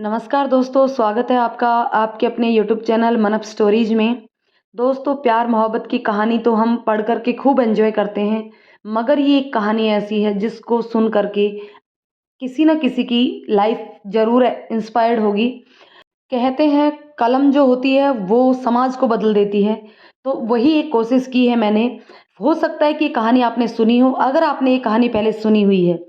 नमस्कार दोस्तों, स्वागत है आपका आपके अपने यूट्यूब चैनल मन अप स्टोरीज में। दोस्तों, प्यार मोहब्बत की कहानी तो हम पढ़ कर के खूब एंजॉय करते हैं, मगर ये एक कहानी ऐसी है जिसको सुन कर के किसी न किसी की लाइफ ज़रूर इंस्पायर्ड होगी। कहते हैं कलम जो होती है वो समाज को बदल देती है, तो वही एक कोशिश की है मैंने। हो सकता है कि ये कहानी आपने सुनी हो। अगर आपने ये कहानी पहले सुनी हुई है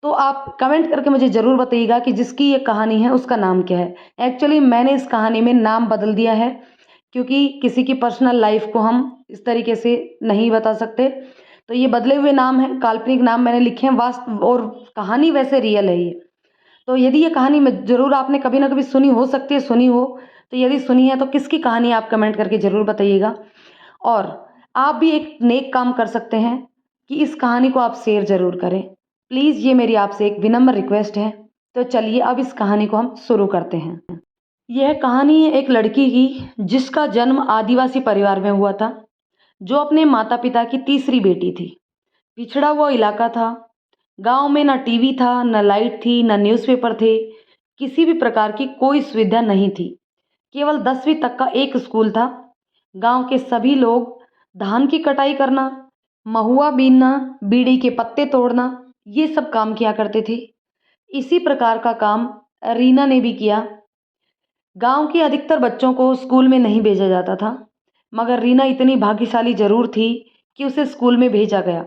तो आप कमेंट करके मुझे ज़रूर बताइएगा कि जिसकी ये कहानी है उसका नाम क्या है। एक्चुअली मैंने इस कहानी में नाम बदल दिया है, क्योंकि किसी की पर्सनल लाइफ को हम इस तरीके से नहीं बता सकते। तो ये बदले हुए नाम हैं, काल्पनिक नाम मैंने लिखे हैं, वास्तव और कहानी वैसे रियल है ये। तो यदि ये कहानी में ज़रूर आपने कभी ना कभी सुनी हो सकती है, सुनी हो। तो यदि सुनी है तो किसकी कहानी है आप कमेंट करके ज़रूर बताइएगा। और आप भी एक नेक काम कर सकते हैं कि इस कहानी को आप शेयर ज़रूर करें। प्लीज़ ये मेरी आपसे एक विनम्र रिक्वेस्ट है। तो चलिए अब इस कहानी को हम शुरू करते हैं। यह कहानी है एक लड़की की जिसका जन्म आदिवासी परिवार में हुआ था, जो अपने माता पिता की तीसरी बेटी थी। पिछड़ा हुआ इलाका था। गांव में न टीवी था, न लाइट थी, न न्यूज़पेपर थे। किसी भी प्रकार की कोई सुविधा नहीं थी। केवल 10वीं तक का एक स्कूल था। गांव के सभी लोग धान की कटाई करना, महुआ बीनना, बीड़ी के पत्ते तोड़ना, ये सब काम किया करते थे। इसी प्रकार का काम रीना ने भी किया। गांव के अधिकतर बच्चों को स्कूल में नहीं भेजा जाता था, मगर रीना इतनी भाग्यशाली जरूर थी कि उसे स्कूल में भेजा गया।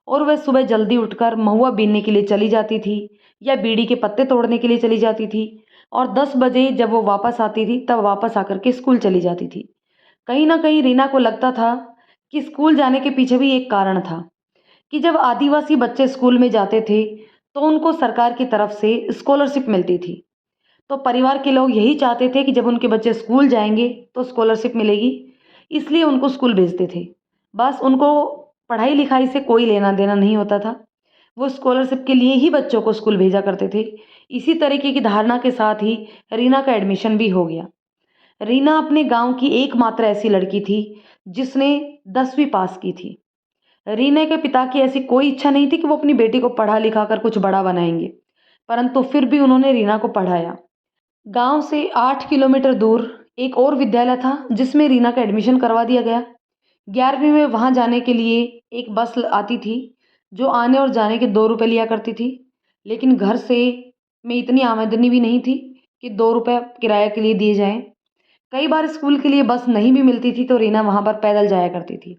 और वह सुबह जल्दी उठकर महुआ बीनने के लिए चली जाती थी या बीड़ी के पत्ते तोड़ने के लिए चली जाती थी। और 10 बजे जब वो वापस आती थी तब वापस आकर के स्कूल चली जाती थी। कहीं ना कहीं रीना को लगता था कि स्कूल जाने के पीछे भी एक कारण था, कि जब आदिवासी बच्चे स्कूल में जाते थे तो उनको सरकार की तरफ से स्कॉलरशिप मिलती थी। तो परिवार के लोग यही चाहते थे कि जब उनके बच्चे स्कूल जाएंगे तो स्कॉलरशिप मिलेगी, इसलिए उनको स्कूल भेजते थे। बस उनको पढ़ाई लिखाई से कोई लेना देना नहीं होता था, वो स्कॉलरशिप के लिए ही बच्चों को स्कूल भेजा करते थे। इसी तरीके की धारणा के साथ ही रीना का एडमिशन भी हो गया। रीना अपने गांव की एकमात्र ऐसी लड़की थी जिसने 10वीं पास की थी। रीना के पिता की ऐसी कोई इच्छा नहीं थी कि वो अपनी बेटी को पढ़ा लिखा कर कुछ बड़ा बनाएंगे, परंतु फिर भी उन्होंने रीना को पढ़ाया। गांव से 8 किलोमीटर दूर एक और विद्यालय था जिसमें रीना का एडमिशन करवा दिया गया। 11वीं में वहां जाने के लिए एक बस आती थी, जो आने और जाने के 2 रुपये लिया करती थी। लेकिन घर से में इतनी आमदनी भी नहीं थी कि 2 रुपये किराए के लिए दिए जाएं। कई बार स्कूल के लिए बस नहीं भी मिलती थी तो रीना वहां पर पैदल जाया करती थी।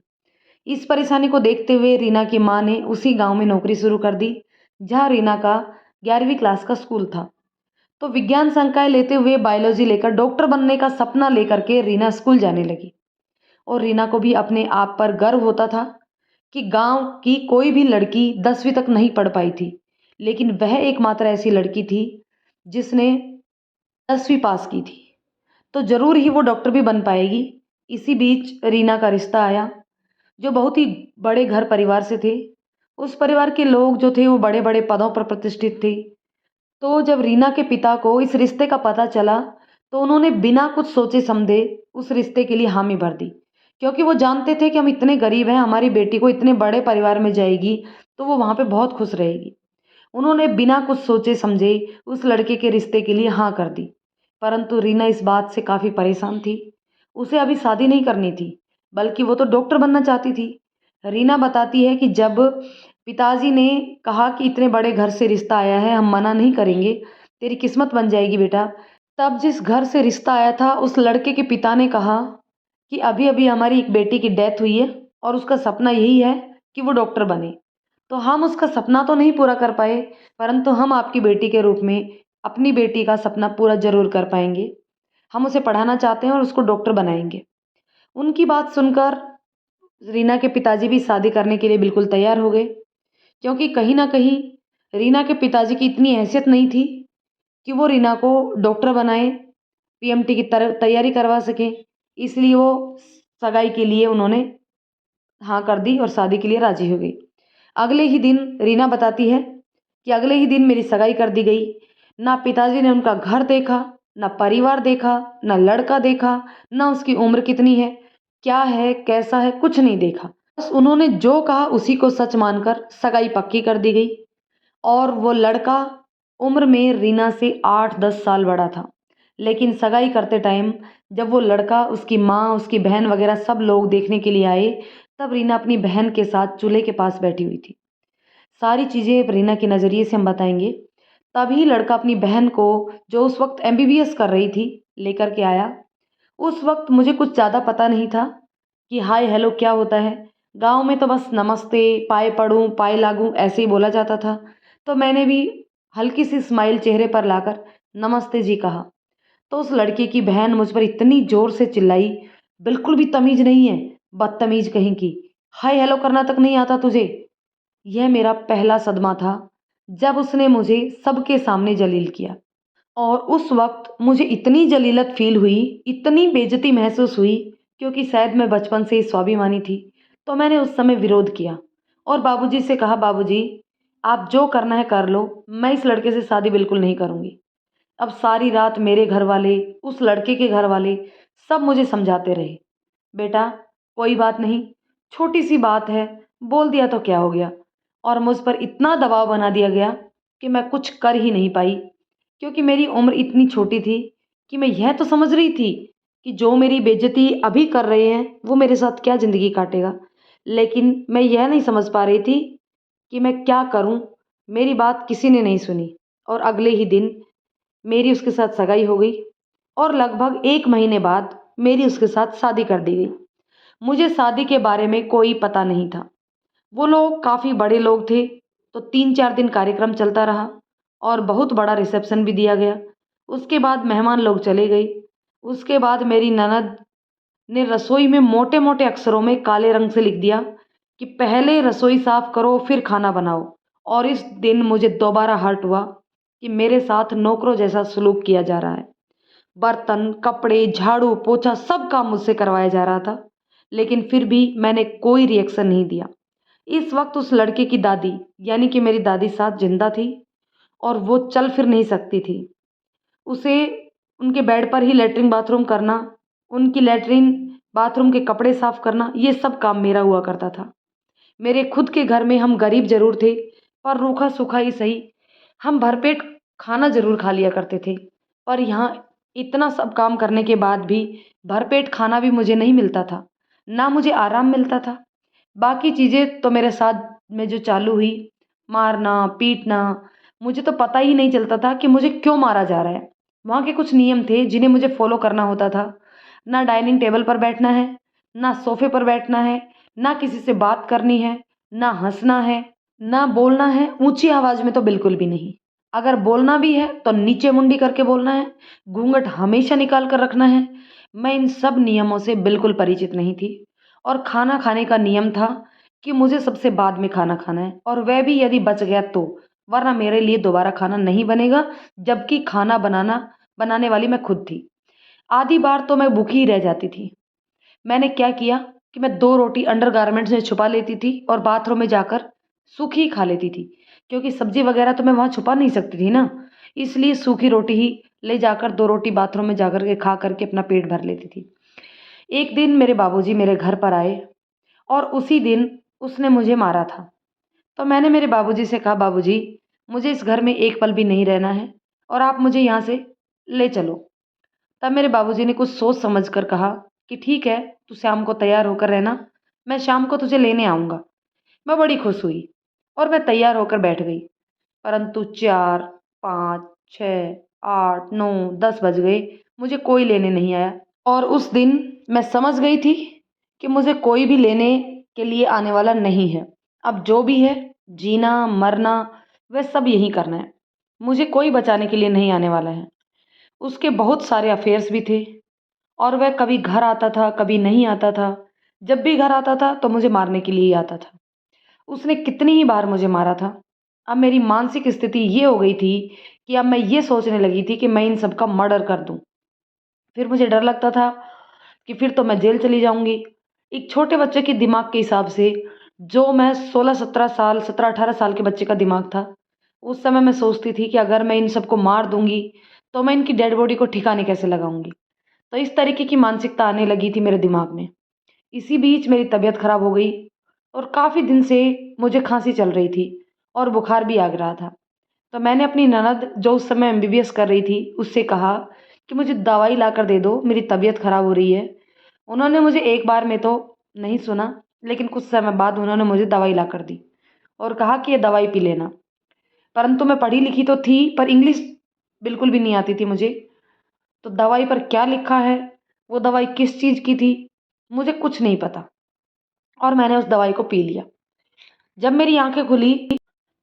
इस परेशानी को देखते हुए रीना की माँ ने उसी गांव में नौकरी शुरू कर दी, जहां रीना का 11वीं क्लास का स्कूल था। तो विज्ञान संकाय लेते हुए बायोलॉजी लेकर डॉक्टर बनने का सपना लेकर के रीना स्कूल जाने लगी। और रीना को भी अपने आप पर गर्व होता था कि गांव की कोई भी लड़की 10वीं तक नहीं पढ़ पाई थी, लेकिन वह एकमात्र ऐसी लड़की थी जिसने 10वीं पास की थी। तो जरूर ही वो डॉक्टर भी बन पाएगी। इसी बीच रीना का रिश्ता आया, जो बहुत ही बड़े घर परिवार से थे। उस परिवार के लोग जो थे वो बड़े बड़े पदों पर प्रतिष्ठित थे। तो जब रीना के पिता को इस रिश्ते का पता चला तो उन्होंने बिना कुछ सोचे समझे उस रिश्ते के लिए हामी भर दी, क्योंकि वो जानते थे कि हम इतने गरीब हैं, हमारी बेटी को इतने बड़े परिवार में जाएगी तो वो वहाँ पे बहुत खुश रहेगी। उन्होंने बिना कुछ सोचे समझे उस लड़के के रिश्ते के लिए हाँ कर दी। परंतु रीना इस बात से काफ़ी परेशान थी। उसे अभी शादी नहीं करनी थी, बल्कि वो तो डॉक्टर बनना चाहती थी। रीना बताती है कि जब पिताजी ने कहा कि इतने बड़े घर से रिश्ता आया है, हम मना नहीं करेंगे, तेरी किस्मत बन जाएगी बेटा। तब जिस घर से रिश्ता आया था उस लड़के के पिता ने कहा कि अभी अभी हमारी एक बेटी की डेथ हुई है और उसका सपना यही है कि वो डॉक्टर बने। तो हम उसका सपना तो नहीं पूरा कर पाए, परंतु हम आपकी बेटी के रूप में अपनी बेटी का सपना पूरा जरूर कर पाएंगे। हम उसे पढ़ाना चाहते हैं और उसको डॉक्टर बनाएंगे। उनकी बात सुनकर रीना के पिताजी भी शादी करने के लिए बिल्कुल तैयार हो गए, क्योंकि कहीं ना कहीं रीना के पिताजी की इतनी हैसियत नहीं थी कि वो रीना को डॉक्टर बनाए, पीएमटी की तरह तैयारी करवा सके। इसलिए वो सगाई के लिए उन्होंने हाँ कर दी और शादी के लिए राजी हो गई। अगले ही दिन रीना बताती है कि अगले ही दिन मेरी सगाई कर दी गई। ना पिताजी ने उनका घर देखा, ना परिवार देखा, ना लड़का देखा, ना उसकी उम्र कितनी है, क्या है, कैसा है, कुछ नहीं देखा। बस उन्होंने जो कहा उसी को सच मानकर सगाई पक्की कर दी गई। और वो लड़का उम्र में रीना से 8-10 साल बड़ा था। लेकिन सगाई करते टाइम जब वो लड़का, उसकी माँ, उसकी बहन वगैरह सब लोग देखने के लिए आए, तब रीना अपनी बहन के साथ चूल्हे के पास बैठी हुई थी। सारी चीज़ें रीना के नज़रिए से हम बताएंगे। तभी लड़का अपनी बहन को, जो उस वक्त एमबीबीएस कर रही थी, लेकर के आया। उस वक्त मुझे कुछ ज़्यादा पता नहीं था कि हाय हेलो क्या होता है। गांव में तो बस नमस्ते, पाए पड़ूं, पाए लागूं ऐसे ही बोला जाता था। तो मैंने भी हल्की सी स्माइल चेहरे पर लाकर नमस्ते जी कहा। तो उस लड़के की बहन मुझ पर इतनी ज़ोर से चिल्लाई, बिल्कुल भी तमीज़ नहीं है, बदतमीज़ कहीं की, हाय हेलो करना तक नहीं आता तुझे। यह मेरा पहला सदमा था जब उसने मुझे सबके सामने जलील किया। और उस वक्त मुझे इतनी जलीलत फील हुई, इतनी बेइज्जती महसूस हुई, क्योंकि शायद मैं बचपन से ही स्वाभिमानी थी। तो मैंने उस समय विरोध किया और बाबूजी से कहा, बाबूजी आप जो करना है कर लो, मैं इस लड़के से शादी बिल्कुल नहीं करूँगी। अब सारी रात मेरे घर वाले, उस लड़के के घर वाले सब मुझे समझाते रहे, बेटा कोई बात नहीं, छोटी सी बात है, बोल दिया तो क्या हो गया। और मुझ पर इतना दबाव बना दिया गया कि मैं कुछ कर ही नहीं पाई, क्योंकि मेरी उम्र इतनी छोटी थी कि मैं यह तो समझ रही थी कि जो मेरी बेइज्जती अभी कर रहे हैं वो मेरे साथ क्या ज़िंदगी काटेगा। लेकिन मैं यह नहीं समझ पा रही थी कि मैं क्या करूं। मेरी बात किसी ने नहीं सुनी और अगले ही दिन मेरी उसके साथ सगाई हो गई और लगभग 1 महीने बाद मेरी उसके साथ शादी कर दी गई। मुझे शादी के बारे में कोई पता नहीं था। वो लोग काफ़ी बड़े लोग थे, तो 3-4 दिन कार्यक्रम चलता रहा और बहुत बड़ा रिसेप्शन भी दिया गया। उसके बाद मेहमान लोग चले गए। उसके बाद मेरी ननद ने रसोई में मोटे-मोटे अक्षरों में काले रंग से लिख दिया कि पहले रसोई साफ करो फिर खाना बनाओ। और इस दिन मुझे दोबारा हर्ट हुआ कि मेरे साथ नौकरों जैसा सलूक किया जा रहा है। बर्तन, कपड़े, झाड़ू, पोछा सब काम मुझसे करवाया जा रहा था, लेकिन फिर भी मैंने कोई रिएक्शन नहीं दिया। इस वक्त उस लड़के की दादी, यानी कि मेरी दादी साथ जिंदा थी और वो चल फिर नहीं सकती थी। उसे उनके बेड पर ही लेटरिन बाथरूम करना, उनकी लेटरिन बाथरूम के कपड़े साफ करना, ये सब काम मेरा हुआ करता था। मेरे खुद के घर में हम गरीब जरूर थे, पर रूखा सूखा ही सही, हम भरपेट खाना जरूर खा लिया करते थे। पर यहाँ इतना सब काम करने के बाद भी भरपेट खाना भी मुझे नहीं मिलता था, ना मुझे आराम मिलता था। बाकी चीज़ें तो मेरे साथ में जो चालू हुई, मारना, पीटना, मुझे तो पता ही नहीं चलता था कि मुझे क्यों मारा जा रहा है। वहाँ के कुछ नियम थे जिन्हें मुझे फॉलो करना होता था। ना डाइनिंग टेबल पर बैठना है, ना सोफे पर बैठना है, ना किसी से बात करनी है, ना हंसना है, ना बोलना है ऊंची आवाज में, तो बिल्कुल भी नहीं। अगर बोलना भी है तो नीचे मुंडी करके बोलना है, घूंघट हमेशा निकाल कर रखना है। मैं इन सब नियमों से बिल्कुल परिचित नहीं थी। और खाना खाने का नियम था कि मुझे सबसे बाद में खाना खाना है, और वह भी यदि बच गया तो, वरना मेरे लिए दोबारा खाना नहीं बनेगा। जबकि खाना बनाने वाली मैं खुद थी। आधी बार तो मैं भूखी ही रह जाती थी। मैंने क्या किया कि मैं 2 रोटी अंडरगारमेंट्स में छुपा लेती थी और बाथरूम में जाकर सूखी ही खा लेती थी, क्योंकि सब्जी वगैरह तो मैं वहाँ छुपा नहीं सकती थी ना। इसलिए सूखी रोटी ही ले जाकर 2 रोटी बाथरूम में जाकर के खा करके अपना पेट भर लेती थी। एक दिन मेरे बाबूजी मेरे घर पर आए और उसी दिन उसने मुझे मारा था। तो मैंने मेरे बाबूजी से कहा, बाबूजी मुझे इस घर में एक पल भी नहीं रहना है और आप मुझे यहाँ से ले चलो। तब मेरे बाबूजी ने कुछ सोच समझ कर कहा कि ठीक है, तू शाम को तैयार होकर रहना, मैं शाम को तुझे लेने आऊँगा। मैं बड़ी खुश हुई और मैं तैयार होकर बैठ गई। परंतु 4, 5, 6, 8, 9, 10 बज गए, मुझे कोई लेने नहीं आया। और उस दिन मैं समझ गई थी कि मुझे कोई भी लेने के लिए आने वाला नहीं है। अब जो भी है, जीना मरना, वह सब यहीं करना है। मुझे कोई बचाने के लिए नहीं आने वाला है। उसके बहुत सारे अफेयर्स भी थे और वह कभी घर आता था, कभी नहीं आता था। जब भी घर आता था तो मुझे मारने के लिए ही आता था। उसने कितनी ही बार मुझे मारा था। अब मेरी मानसिक स्थिति ये हो गई थी कि अब मैं ये सोचने लगी थी कि मैं इन सब का मर्डर कर दूं। फिर मुझे डर लगता था कि फिर तो मैं जेल चली जाऊंगी। एक छोटे बच्चे के दिमाग के हिसाब से, जो मैं 16-17 साल, 17-18 साल के बच्चे का दिमाग था, उस समय मैं सोचती थी कि अगर मैं इन सबको मार दूंगी तो मैं इनकी डेड बॉडी को ठिकाने कैसे लगाऊंगी। तो इस तरीके की मानसिकता आने लगी थी मेरे दिमाग में। इसी बीच मेरी तबीयत खराब हो गई और काफ़ी दिन से मुझे खांसी चल रही थी और बुखार भी आ रहा था। तो मैंने अपनी ननद जो उस समय एमबीबीएस कर रही थी उससे कहा कि मुझे दवाई ला कर दे दो, मेरी तबीयत ख़राब हो रही है। उन्होंने मुझे एक बार में तो नहीं सुना, लेकिन कुछ समय बाद उन्होंने मुझे दवाई ला कर दी और कहा कि ये दवाई पी लेना। परंतु मैं पढ़ी लिखी तो थी, पर इंग्लिश बिल्कुल भी नहीं आती थी मुझे। तो दवाई पर क्या लिखा है, वो दवाई किस चीज़ की थी, मुझे कुछ नहीं पता और मैंने उस दवाई को पी लिया। जब मेरी आँखें खुली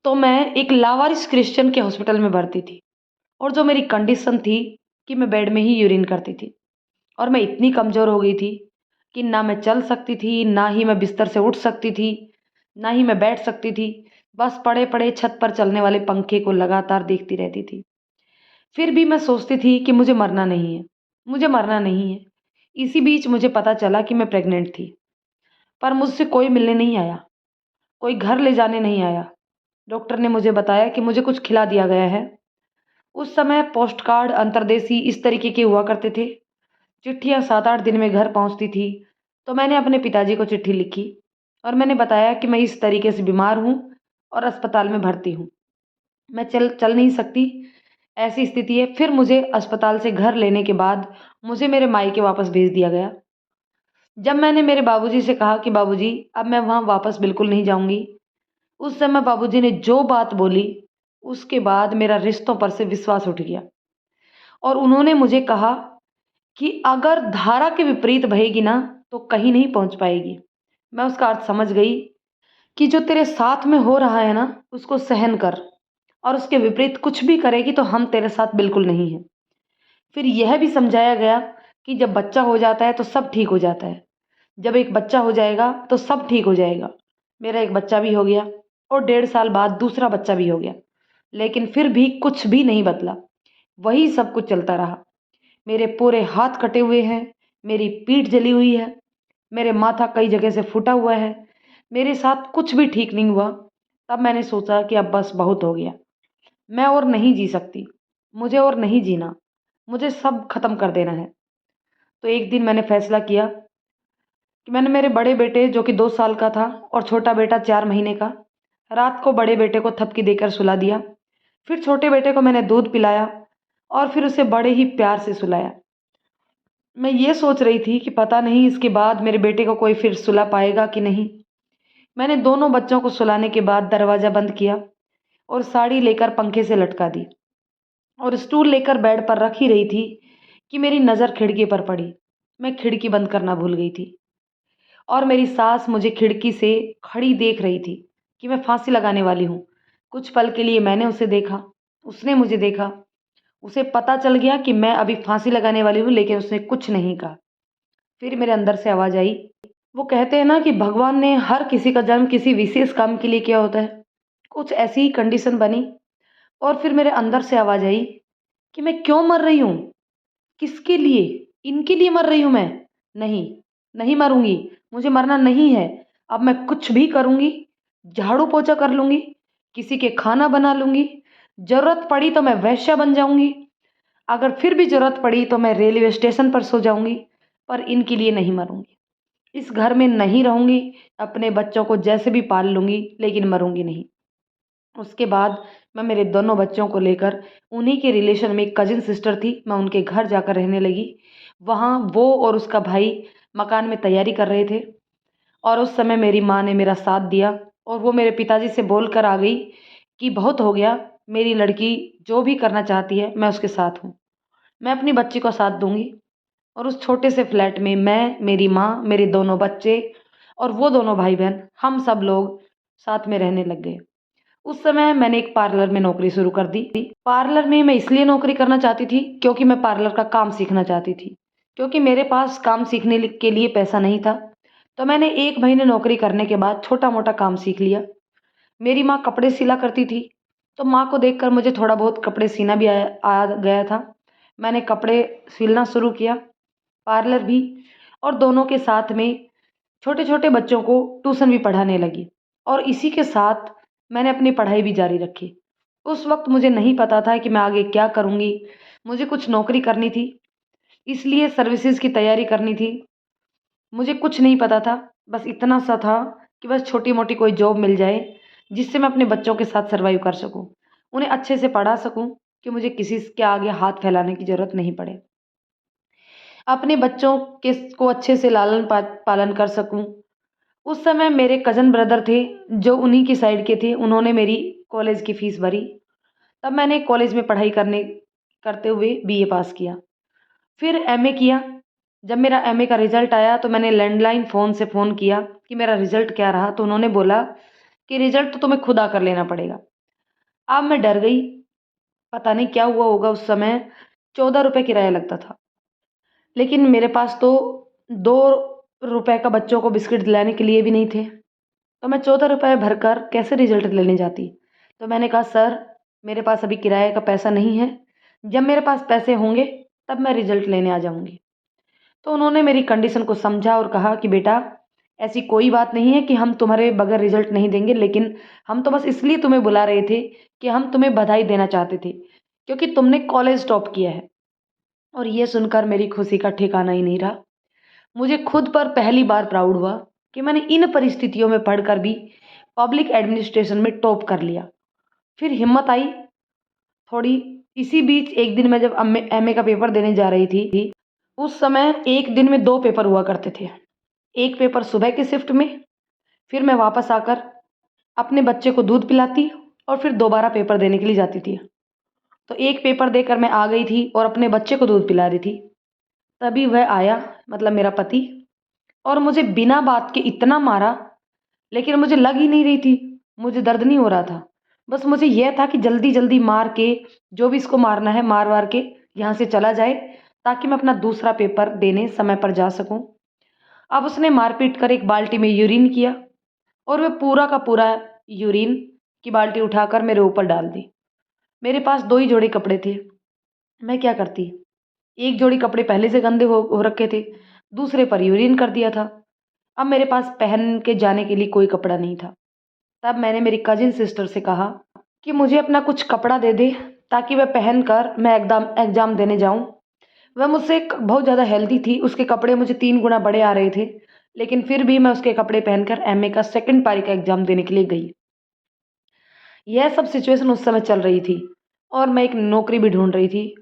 तो मैं एक लावारिस क्रिश्चियन के हॉस्पिटल में भर्ती थी और जो मेरी कंडीशन थी कि मैं बेड में ही यूरिन करती थी और मैं इतनी कमज़ोर हो गई थी कि ना मैं चल सकती थी, ना ही मैं बिस्तर से उठ सकती थी, ना ही मैं बैठ सकती थी। बस पड़े-पड़े छत पर चलने वाले पंखे को लगातार देखती रहती थी। फिर भी मैं सोचती थी कि मुझे मरना नहीं है, मुझे मरना नहीं है। इसी बीच मुझे पता चला कि मैं प्रेग्नेंट थी, पर मुझसे कोई मिलने नहीं आया, कोई घर ले जाने नहीं आया। डॉक्टर ने मुझे बताया कि मुझे कुछ खिला दिया गया है। उस समय पोस्ट कार्ड अंतर्देशी इस तरीके के हुआ करते थे। चिट्ठियाँ 7-8 दिन में घर पहुँचती थी। तो मैंने अपने पिताजी को चिट्ठी लिखी और मैंने बताया कि मैं इस तरीके से बीमार हूँ और अस्पताल में भर्ती हूँ। मैं चल चल नहीं सकती, ऐसी स्थिति है। फिर मुझे अस्पताल से घर लेने के बाद मुझे मेरे मायके वापस भेज दिया गया। जब मैंने मेरे बाबूजी से कहा कि बाबूजी अब मैं वहाँ वापस बिल्कुल नहीं जाऊँगी, उस समय बाबूजी ने जो बात बोली, उसके बाद मेरा रिश्तों पर से विश्वास उठ गया और उन्होंने मुझे कहा कि अगर धारा के विपरीत बहेगी ना, तो कहीं नहीं पहुँच पाएगी। मैं उसका अर्थ समझ गई कि जो तेरे साथ में हो रहा है ना, उसको सहन कर और उसके विपरीत कुछ भी करेगी तो हम तेरे साथ बिल्कुल नहीं हैं। फिर यह भी समझाया गया कि जब बच्चा हो जाता है तो सब ठीक हो जाता है। जब एक बच्चा हो जाएगा तो सब ठीक हो जाएगा। मेरा एक बच्चा भी हो गया और 1.5 साल बाद दूसरा बच्चा भी हो गया। लेकिन फिर भी कुछ भी नहीं बदला, वही सब कुछ चलता रहा। मेरे पूरे हाथ कटे हुए हैं, मेरी पीठ जली हुई है, मेरे माथा कई जगह से फूटा हुआ है, मेरे साथ कुछ भी ठीक नहीं हुआ। तब मैंने सोचा कि अब बस बहुत हो गया, मैं और नहीं जी सकती, मुझे और नहीं जीना, मुझे सब खत्म कर देना है। तो एक दिन मैंने फैसला किया कि मैंने मेरे बड़े बेटे जो कि 2 साल का था और छोटा बेटा 4 महीने का, रात को बड़े बेटे को थपकी देकर सुला दिया। फिर छोटे बेटे को मैंने दूध पिलाया और फिर उसे बड़े ही प्यार से सुलाया। मैं ये सोच रही थी कि पता नहीं इसके बाद मेरे बेटे को कोई फिर सुला पाएगा कि नहीं। मैंने दोनों बच्चों को सुलाने के बाद दरवाज़ा बंद किया और साड़ी लेकर पंखे से लटका दी और स्टूल लेकर बेड पर रख ही रही थी कि मेरी नज़र खिड़की पर पड़ी। मैं खिड़की बंद करना भूल गई थी और मेरी सास मुझे खिड़की से खड़ी देख रही थी कि मैं फांसी लगाने वाली हूँ। कुछ पल के लिए मैंने उसे देखा, उसने मुझे देखा। उसे पता चल गया कि मैं अभी फांसी लगाने वाली हूँ, लेकिन उसने कुछ नहीं कहा। फिर मेरे अंदर से आवाज़ आई, वो कहते हैं ना कि भगवान ने हर किसी का जन्म किसी विशेष काम के लिए किया होता है। कुछ ऐसी ही कंडीशन बनी और फिर मेरे अंदर से आवाज़ आई कि मैं क्यों मर रही हूँ? किसके लिए? इनके लिए मर रही हूँ मैं? नहीं, नहीं मरूँगी, मुझे मरना नहीं है। अब मैं कुछ भी करूँगी, झाड़ू-पोछा कर लूँगी, किसी के खाना बना लूँगी, ज़रूरत पड़ी तो मैं वेश्या बन जाऊँगी, अगर फिर भी ज़रूरत पड़ी तो मैं रेलवे स्टेशन पर सो जाऊँगी, पर इनके लिए नहीं मरूँगी। इस घर में नहीं रहूँगी, अपने बच्चों को जैसे भी पाल लूँगी, लेकिन मरूँगी नहीं। उसके बाद मैं मेरे दोनों बच्चों को लेकर उन्हीं के रिलेशन में एक कज़िन सिस्टर थी, मैं उनके घर जाकर रहने लगी। वहाँ वो और उसका भाई मकान में तैयारी कर रहे थे और उस समय मेरी माँ ने मेरा साथ दिया और वो मेरे पिताजी से बोल कर आ गई कि बहुत हो गया, मेरी लड़की जो भी करना चाहती है, मैं उसके साथ हूँ। मैं अपनी बच्ची को साथ दूँगी और उस छोटे से फ्लैट में मैं, मेरी माँ, मेरे दोनों बच्चे और वो दोनों भाई-बहन, हम सब लोग साथ में रहने लग गए। उस समय मैंने एक पार्लर में नौकरी शुरू कर दी। पार्लर में मैं इसलिए नौकरी करना चाहती थी क्योंकि मैं पार्लर का काम सीखना चाहती थी। क्योंकि मेरे पास काम सीखने के लिए पैसा नहीं था, तो मैंने 1 महीने नौकरी करने के बाद छोटा-मोटा काम सीख लिया। मेरी माँ कपड़े सिला करती थी, तो माँ को देखकर मुझे थोड़ा बहुत कपड़े सीना भी आया आ गया था। मैंने कपड़े सिलना शुरू किया, पार्लर भी, और दोनों के साथ में छोटे-छोटे बच्चों को ट्यूशन भी पढ़ाने लगी और इसी के साथ मैंने अपनी पढ़ाई भी जारी रखी। उस वक़्त मुझे नहीं पता था कि मैं आगे क्या करूँगी, मुझे कुछ नौकरी करनी थी, इसलिए सर्विसेज़ की तैयारी करनी थी। मुझे कुछ नहीं पता था, बस इतना सा था कि बस छोटी-मोटी कोई जॉब मिल जाए, जिससे मैं अपने बच्चों के साथ सर्वाइव कर सकूँ। उन्हें अच्छे से पढ़ा सकूँ कि मुझे किसी के आगे हाथ फैलाने की ज़रूरत नहीं पड़े। अपने बच्चों के को अच्छे से लालन पालन कर सकूँ। उस समय मेरे कज़न ब्रदर थे, जो उन्हीं की साइड के थे, उन्होंने मेरी कॉलेज की फ़ीस भरी। तब मैंने कॉलेज में पढ़ाई करते हुए बीए पास किया। फिर एमए किया। जब मेरा एमए का रिज़ल्ट आया तो मैंने लैंडलाइन फ़ोन से फ़ोन किया कि मेरा रिज़ल्ट क्या रहा, तो उन्होंने बोला कि रिज़ल्ट तो तुम्हें खुद आकर लेना पड़ेगा। अब मैं डर गई, पता नहीं क्या हुआ होगा उस समय, ₹14 किराया लगता था। लेकिन मेरे पास तो ₹2 का बच्चों को बिस्किट दिलाने के लिए भी नहीं थे। तो मैं ₹14 भरकर कैसे रिज़ल्ट लेने जाती? तो मैंने कहा, सर मेरे पास अभी किराए का पैसा नहीं है, जब मेरे पास पैसे होंगे तब मैं रिज़ल्ट लेने आ जाऊँगी। तो उन्होंने मेरी कंडीशन को समझा और कहा कि बेटा, ऐसी कोई बात नहीं है कि हम तुम्हारे बगैर रिज़ल्ट नहीं देंगे, लेकिन हम तो बस इसलिए तुम्हें बुला रहे थे कि हम तुम्हें बधाई देना चाहते थे, क्योंकि तुमने कॉलेज टॉप किया है। और ये सुनकर मेरी खुशी का ठिकाना ही नहीं रहा। मुझे खुद पर पहली बार प्राउड हुआ कि मैंने इन परिस्थितियों में पढ़कर भी पब्लिक एडमिनिस्ट्रेशन में टॉप कर लिया। फिर हिम्मत आई थोड़ी। इसी बीच एक दिन मैं जब एमए का पेपर देने जा रही थी, उस समय एक दिन में 2 पेपर हुआ करते थे। एक पेपर सुबह की शिफ्ट में, फिर मैं वापस आकर अपने बच्चे को दूध पिलाती और फिर दोबारा पेपर देने के लिए जाती थी। तो एक पेपर देकर मैं आ गई थी और अपने बच्चे को दूध पिला रही थी। तभी वह आया, मतलब मेरा पति, और मुझे बिना बात के इतना मारा, लेकिन मुझे लग ही नहीं रही थी, मुझे दर्द नहीं हो रहा था। बस मुझे यह था कि जल्दी-जल्दी मार के, जो भी इसको मारना है मार-वार के यहाँ से चला जाए, ताकि मैं अपना दूसरा पेपर देने समय पर जा सकूँ। अब उसने मार-पीट कर एक बाल्टी में यूरिन किया और वह पूरा का पूरा यूरिन की बाल्टी उठाकर मेरे ऊपर डाल दी। मेरे पास 2 ही जोड़ी कपड़े थे, मैं क्या करती? एक जोड़ी कपड़े पहले से गंदे हो रखे थे, दूसरे पर यूरिन कर दिया था। अब मेरे पास पहन के जाने के लिए कोई कपड़ा नहीं था। तब मैंने मेरी कज़िन सिस्टर से कहा कि मुझे अपना कुछ कपड़ा दे दे, ताकि वह पहनकर मैं एग्ज़ाम देने जाऊँ। वह मुझसे बहुत ज़्यादा हेल्दी थी, उसके कपड़े मुझे 3 गुना बड़े आ रहे थे, लेकिन फिर भी मैं उसके कपड़े पहनकर एमए का सेकंड पारी का एग्ज़ाम देने के लिए गई। यह सब सिचुएशन उस समय चल रही थी और मैं एक नौकरी भी ढूँढ रही थी।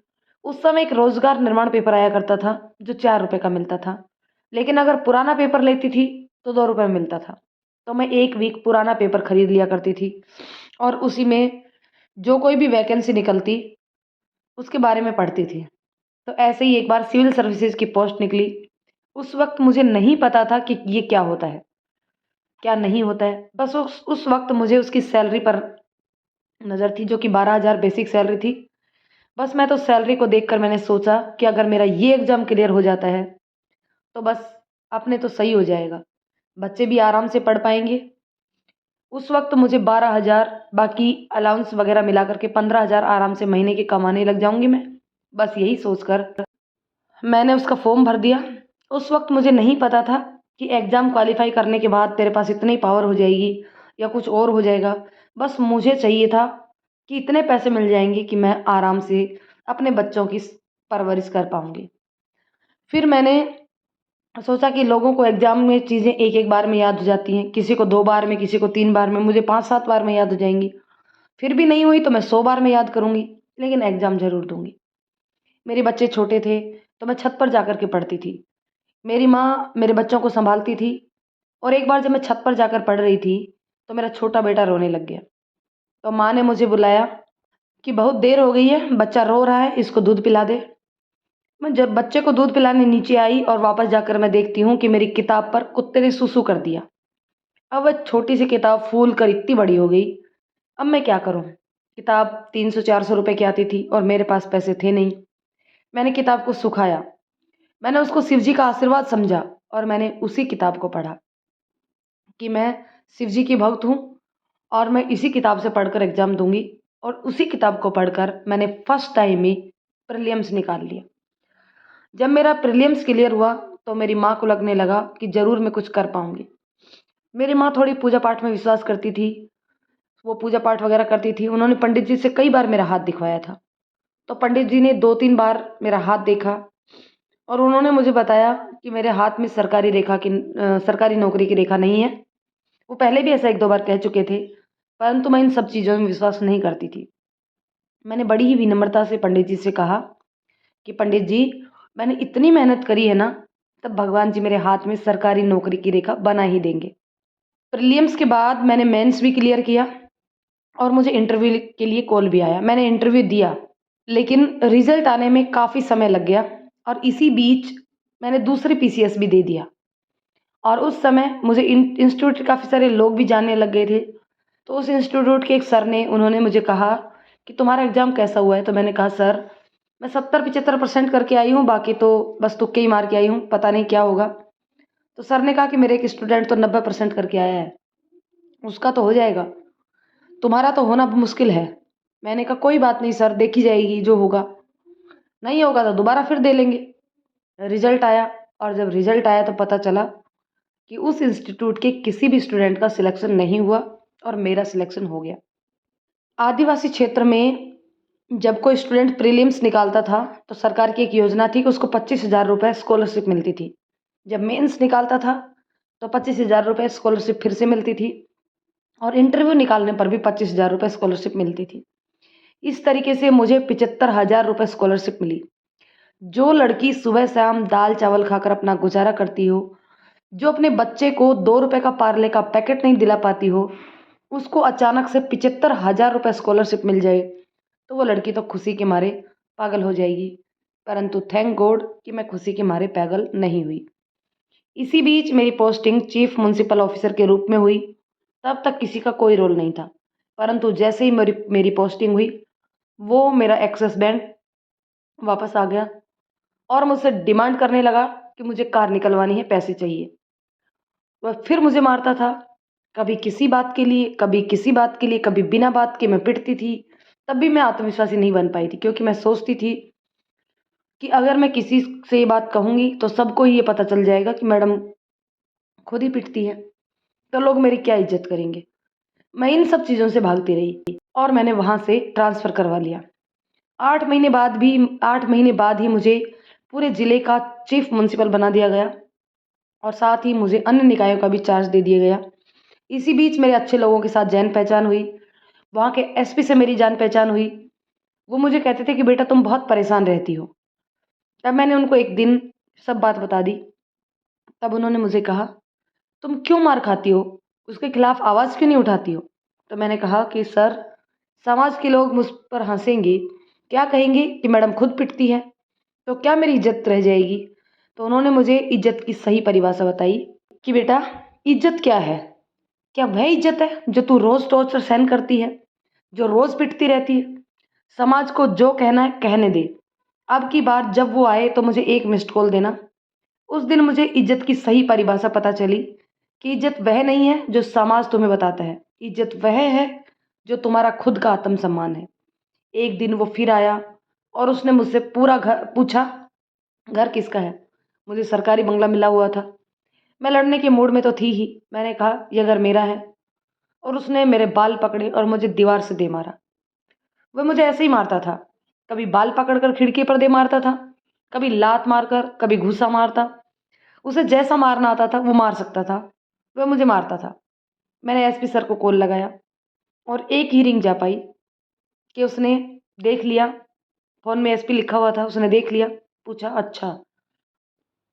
उस समय एक रोज़गार निर्माण पेपर आया करता था, जो ₹4 का मिलता था, लेकिन अगर पुराना पेपर लेती थी तो ₹2 में मिलता था। तो मैं 1 वीक पुराना पेपर खरीद लिया करती थी और उसी में जो कोई भी वैकेंसी निकलती, उसके बारे में पढ़ती थी। तो ऐसे ही एक बार सिविल सर्विसेज़ की पोस्ट निकली। उस वक़्त मुझे नहीं पता था कि ये क्या होता है, क्या नहीं होता है। बस उस वक़्त मुझे उसकी सैलरी पर नज़र थी, जो कि 12,000 बेसिक सैलरी थी। बस मैं तो सैलरी को देखकर मैंने सोचा कि अगर मेरा ये एग्ज़ाम क्लियर हो जाता है, तो बस अपने तो सही हो जाएगा। बच्चे भी आराम से पढ़ पाएँगे। उस वक़्त मुझे 12,000, बाकी अलाउंस वग़ैरह मिला कर के 15,000 आराम से महीने के कमाने लग जाऊँगी मैं। बस यही सोचकर मैंने उसका फ़ॉर्म भर दिया। उस वक़्त मुझे नहीं पता था कि एग्ज़ाम क्वालीफ़ाई करने के बाद तेरे पास इतनी पावर हो जाएगी या कुछ और हो जाएगा। बस मुझे चाहिए था कि इतने पैसे मिल जाएँगे कि मैं आराम से अपने बच्चों की परवरिश कर पाऊँगी। फिर मैंने सोचा कि लोगों को एग्ज़ाम में चीज़ें एक-एक बार में याद हो जाती हैं, किसी को 2 बार में, किसी को 3 बार में, मुझे 5-7 बार में याद हो जाएँगी। फिर भी नहीं हुई तो मैं 100 बार में याद करूँगी, लेकिन एग्ज़ाम ज़रूर दूँगी। मेरे बच्चे छोटे थे, तो मैं छत पर जाकर के पढ़ती थी। मेरी माँ मेरे बच्चों को सँभालती थी और एक बार जब मैं छत पर जाकर पढ़ रही थी, तो मेरा छोटा बेटा रोने लग गया। तो माँ ने मुझे बुलाया कि बहुत देर हो गई है, बच्चा रो रहा है, इसको दूध पिला दे। मैं जब बच्चे को दूध पिलाने नीचे आई और वापस जाकर मैं देखती हूँ कि मेरी किताब पर कुत्ते ने सूसू कर दिया। अब वह छोटी-सी किताब फूल कर इतनी बड़ी हो गई। अब मैं क्या करूँ? किताब 300-400 रुपए की आती थी और मेरे पास पैसे थे नहीं। मैंने किताब को सुखाया। मैंने उसको शिव जी का आशीर्वाद समझा और मैंने उसी किताब को पढ़ा कि मैं शिव जी की भक्त हूँ और मैं इसी किताब से पढ़कर एग्ज़ाम दूँगी, और उसी किताब को पढ़कर मैंने फर्स्ट टाइम ही प्रीलिम्स निकाल लिया। जब मेरा प्रीलिम्स क्लियर हुआ, तो मेरी माँ को लगने लगा कि ज़रूर मैं कुछ कर पाऊँगी। मेरी माँ थोड़ी पूजा-पाठ में विश्वास करती थी, वो पूजा-पाठ वग़ैरह करती थी। उन्होंने पंडित जी से कई बार मेरा हाथ दिखवाया था। तो पंडित जी ने 2-3 बार मेरा हाथ देखा और उन्होंने मुझे बताया कि मेरे हाथ में सरकारी नौकरी की रेखा नहीं है। वो पहले भी ऐसा 1-2 बार कह चुके थे, परंतु मैं इन सब चीज़ों में विश्वास नहीं करती थी। मैंने बड़ी ही विनम्रता से पंडित जी से कहा कि पंडित जी, मैंने इतनी मेहनत करी है ना, तब भगवान जी मेरे हाथ में सरकारी नौकरी की रेखा बना ही देंगे। प्रीलिम्स के बाद मैंने मेंस भी क्लियर किया और मुझे इंटरव्यू के लिए कॉल भी आया। मैंने इंटरव्यू दिया, लेकिन रिजल्ट आने में काफ़ी समय लग गया और इसी बीच मैंने दूसरी पीसीएस भी दे दिया। और उस समय मुझे इंस्टीट्यूट के काफ़ी सारे लोग भी जानने लग गए थे। तो उस इंस्टीट्यूट के एक सर ने उन्होंने मुझे कहा कि तुम्हारा एग्ज़ाम कैसा हुआ है? तो मैंने कहा सर, मैं 70-75% करके आई हूँ, बाकी तो बस तुक्के ही मार के आई हूँ, पता नहीं क्या होगा। तो सर ने कहा कि मेरे एक स्टूडेंट तो 90% करके आया है, उसका तो हो जाएगा, तुम्हारा तो होना मुश्किल है। मैंने कहा कोई बात नहीं सर, देखी जाएगी जो होगा, नहीं होगा तो दोबारा फिर दे लेंगे। रिजल्ट आया और जब रिजल्ट आया तो पता चला कि उस इंस्टीट्यूट के किसी भी स्टूडेंट का सिलेक्शन नहीं हुआ और मेरा सिलेक्शन हो गया। आदिवासी क्षेत्र में जब कोई स्टूडेंट प्रीलिम्स निकालता था तो सरकार की एक योजना थी कि उसको 25,000 रुपये स्कॉलरशिप मिलती थी। जब मेंस निकालता था तो 25,000 रुपये स्कॉलरशिप फिर से मिलती थी और इंटरव्यू निकालने पर भी 25,000 रुपये स्कॉलरशिप मिलती थी। इस तरीके से मुझे 75,000 रुपये स्कॉलरशिप मिली। जो लड़की सुबह शाम दाल चावल खाकर अपना गुजारा करती हो, जो अपने बच्चे को 2 रुपए का पार्ले का पैकेट नहीं दिला पाती हो, उसको अचानक से 75,000 रुपये स्कॉलरशिप मिल जाए, तो वो लड़की तो खुशी के मारे पागल हो जाएगी। परंतु थैंक गॉड कि मैं खुशी के मारे पागल नहीं हुई। इसी बीच मेरी पोस्टिंग चीफ म्युनिसिपल ऑफिसर के रूप में हुई। तब तक किसी का कोई रोल नहीं था, परंतु जैसे ही मेरी मेरी पोस्टिंग हुई, वो मेरा एक्सिस बैंक वापस आ गया और मुझसे डिमांड करने लगा कि मुझे कार निकलवानी है, पैसे चाहिए। वह फिर मुझे मारता था, कभी किसी बात के लिए, कभी किसी बात के लिए, कभी बिना बात के मैं पिटती थी। तब भी मैं आत्मविश्वासी नहीं बन पाई थी, क्योंकि मैं सोचती थी कि अगर मैं किसी से ये बात कहूँगी तो सबको ही ये पता चल जाएगा कि मैडम खुद ही पिटती है, तो लोग मेरी क्या इज्जत करेंगे। मैं इन सब चीज़ों से भागती रही और मैंने वहाँ से ट्रांसफ़र करवा लिया। 8 महीने बाद ही मुझे पूरे ज़िले का चीफ म्युनिसिपल बना दिया गया और साथ ही मुझे अन्य निकायों का भी चार्ज दे दिया गया। इसी बीच मेरे अच्छे लोगों के साथ जान पहचान हुई। वहाँ के एसपी से मेरी जान पहचान हुई। वो मुझे कहते थे कि बेटा तुम बहुत परेशान रहती हो। तब मैंने उनको एक दिन सब बात बता दी। तब उन्होंने मुझे कहा, तुम क्यों मार खाती हो? उसके खिलाफ आवाज़ क्यों नहीं उठाती हो? तो मैंने कहा कि सर, समाज के लोग मुझ पर हँसेंगे, क्या कहेंगे कि मैडम खुद पिटती है, तो क्या मेरी इज्जत रह जाएगी? तो उन्होंने मुझे इज्जत की सही परिभाषा बताई कि बेटा, इज्जत क्या है? क्या वह इज्जत है जो तू रोज़ टॉर्चर सहन करती है, जो रोज़ पिटती रहती है? समाज को जो कहना है कहने दे। अब की बार जब वो आए तो मुझे एक मिस्ड कॉल देना। उस दिन मुझे इज्जत की सही परिभाषा पता चली कि इज्जत वह नहीं है जो समाज तुम्हें बताता है, इज्जत वह है जो तुम्हारा खुद का आत्मसम्मान है। एक दिन वो फिर आया और उसने मुझसे पूरा घर पूछा, घर किसका है? मुझे सरकारी बंगला मिला हुआ था। मैं लड़ने के मूड में तो थी ही। मैंने कहा ये घर मेरा है और उसने मेरे बाल पकड़े और मुझे दीवार से दे मारा। वह मुझे ऐसे ही मारता था, कभी बाल पकड़कर खिड़की पर दे मारता था, कभी लात मारकर, कभी घूसा मारता। उसे जैसा मारना आता था वो मार सकता था, वह मुझे मारता था। मैंने एसपी सर को कॉल लगाया और एक ही रिंग जा पाई कि उसने देख लिया, फ़ोन में एसपी लिखा हुआ था, उसने देख लिया, पूछा अच्छा,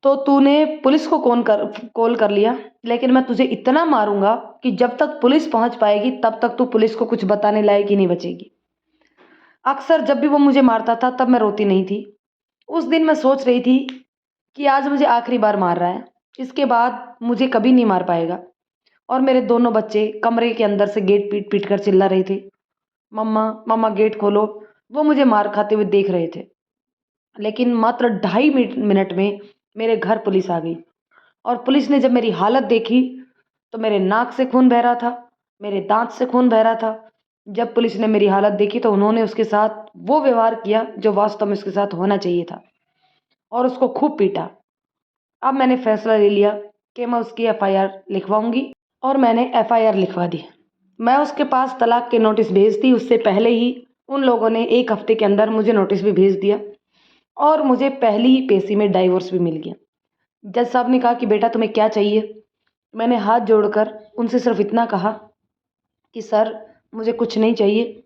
तो तूने पुलिस को कॉल कर लिया, लेकिन मैं तुझे इतना मारूंगा कि जब तक पुलिस पहुंच पाएगी तब तक तू पुलिस को कुछ बताने लायक ही नहीं बचेगी। अक्सर जब भी वो मुझे मारता था तब मैं रोती नहीं थी। उस दिन मैं सोच रही थी कि आज मुझे आखिरी बार मार रहा है, इसके बाद मुझे कभी नहीं मार पाएगा। और मेरे दोनों बच्चे कमरे के अंदर से गेट पीट पीट कर चिल्ला रहे थे, मम्मा मम्मा गेट खोलो। वो मुझे मार खाते हुए देख रहे थे। लेकिन मात्र 2.5 मिनट में मेरे घर पुलिस आ गई और पुलिस ने जब मेरी हालत देखी तो मेरे नाक से खून बह रहा था, मेरे दांत से खून बह रहा था। जब पुलिस ने मेरी हालत देखी तो उन्होंने उसके साथ वो व्यवहार किया जो वास्तव में उसके साथ होना चाहिए था और उसको खूब पीटा। अब मैंने फैसला ले लिया कि मैं उसकी एफआईआर लिखवाऊंगी और मैंने एफआईआर लिखवा दी। मैं उसके पास तलाक के नोटिस भेज दी, उससे पहले ही उन लोगों ने 1 हफ्ते के अंदर मुझे नोटिस भी भेज दिया और मुझे पहली ही पेशी में डाइवोर्स भी मिल गया। जज साहब ने कहा कि बेटा तुम्हें क्या चाहिए? मैंने हाथ जोड़कर उनसे सिर्फ इतना कहा कि सर मुझे कुछ नहीं चाहिए,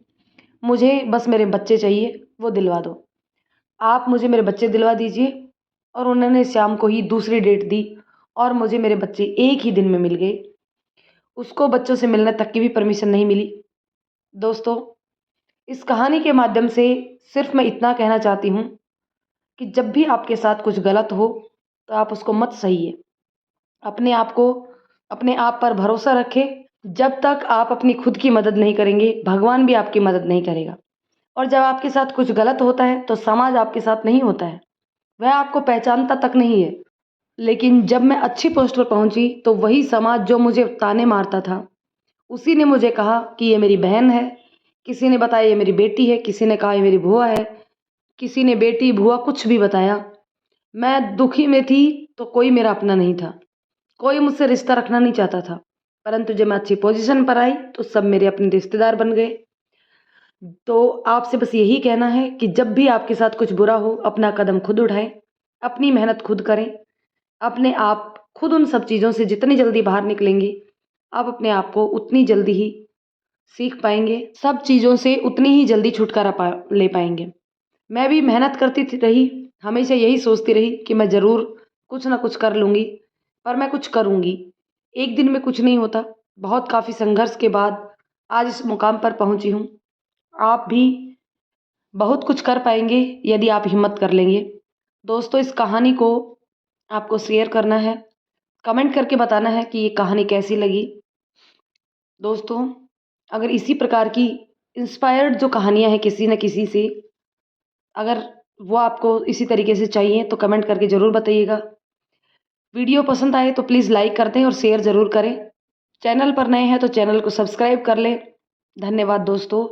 मुझे बस मेरे बच्चे चाहिए, वो दिलवा दो। आप मुझे मेरे बच्चे दिलवा दीजिए। और उन्होंने शाम को ही दूसरी डेट दी और मुझे मेरे बच्चे एक ही दिन में मिल गए। उसको बच्चों से मिलने तक की भी परमिशन नहीं मिली। दोस्तों, इस कहानी के माध्यम से सिर्फ मैं इतना कहना चाहती हूँ कि जब भी आपके साथ कुछ गलत हो तो आप उसको मत सहिए। अपने आप को, अपने आप पर भरोसा रखें। जब तक आप अपनी खुद की मदद नहीं करेंगे, भगवान भी आपकी मदद नहीं करेगा। और जब आपके साथ कुछ गलत होता है तो समाज आपके साथ नहीं होता है, वह आपको पहचानता तक नहीं है। लेकिन जब मैं अच्छी पोस्ट पर पहुंची तो वही समाज जो मुझे ताने मारता था, उसी ने मुझे कहा कि ये मेरी बहन है, किसी ने बताया ये मेरी बेटी है, किसी ने कहा ये मेरी बुआ है, किसी ने बेटी बुआ कुछ भी बताया। मैं दुखी में थी तो कोई मेरा अपना नहीं था, कोई मुझसे रिश्ता रखना नहीं चाहता था। परंतु जब मैं अच्छी पोजीशन पर आई तो सब मेरे अपने रिश्तेदार बन गए। तो आपसे बस यही कहना है कि जब भी आपके साथ कुछ बुरा हो, अपना कदम खुद उठाएं, अपनी मेहनत खुद करें। अपने आप खुद उन सब चीज़ों से जितनी जल्दी बाहर निकलेंगे, आप अपने आप को उतनी जल्दी ही सीख पाएंगे, सब चीज़ों से उतनी ही जल्दी छुटकारा ले पाएंगे। मैं भी मेहनत करती रही, हमेशा यही सोचती रही कि मैं ज़रूर कुछ ना कुछ कर लूँगी, पर मैं कुछ करूँगी। एक दिन में कुछ नहीं होता, बहुत काफ़ी संघर्ष के बाद आज इस मुकाम पर पहुँची हूँ। आप भी बहुत कुछ कर पाएंगे यदि आप हिम्मत कर लेंगे। दोस्तों, इस कहानी को आपको शेयर करना है, कमेंट करके बताना है कि ये कहानी कैसी लगी। दोस्तों, अगर इसी प्रकार की इंस्पायर्ड जो कहानियाँ हैं किसी न किसी से, अगर वो आपको इसी तरीके से चाहिए तो कमेंट करके ज़रूर बताइएगा। वीडियो पसंद आए तो प्लीज़ लाइक कर दें और शेयर ज़रूर करें। चैनल पर नए हैं तो चैनल को सब्सक्राइब कर लें। धन्यवाद दोस्तों।